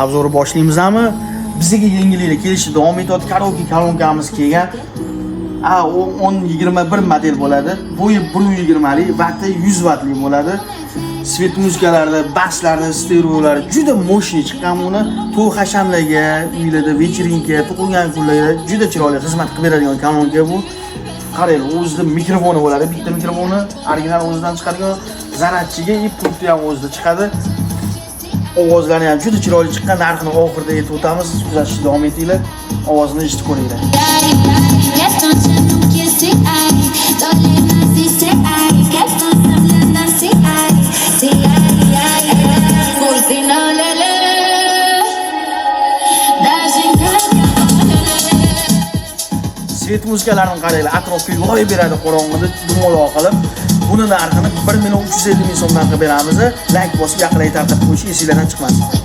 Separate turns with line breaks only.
Obzorni boshlaymizmi? Bizga yengilliklar kelishda davom etayotgan karaoke kolonkamiz kelgan. 1021 model bo'ladi. Bo'yi 120 lik, vati 100 vatlik bo'ladi. Svet muzikalarda, basslarda, stereolar juda mo'shni chiqqan buni. To'y hashamlarga, uylarda, vechirinka, tug'ilgan kunlarda juda chiroyli xizmat qilib beradigan kolonka bu. Qarang, o'zida mikrofoni bo'ladi, bitta mikrofoni, original o'zidan chiqadigan, zaratchiga ip pulti ham o'zida chiqadi. Ovozlari ham juda chiroyli chiqqan. Narxini oxirida aytib o'tamiz. Kuzatishda davom etinglar. Ovozini eshitib ko'ringlar. Svet muzikalarni qaranglar, atrofga yoyib beradi qorong'ida dumaloq qilib. Buni narxini 1 350 ming so'mdan qilib beramiz. Like bosib, yaqinlarga tarqatib qo'yish esingizdan chiqmasin.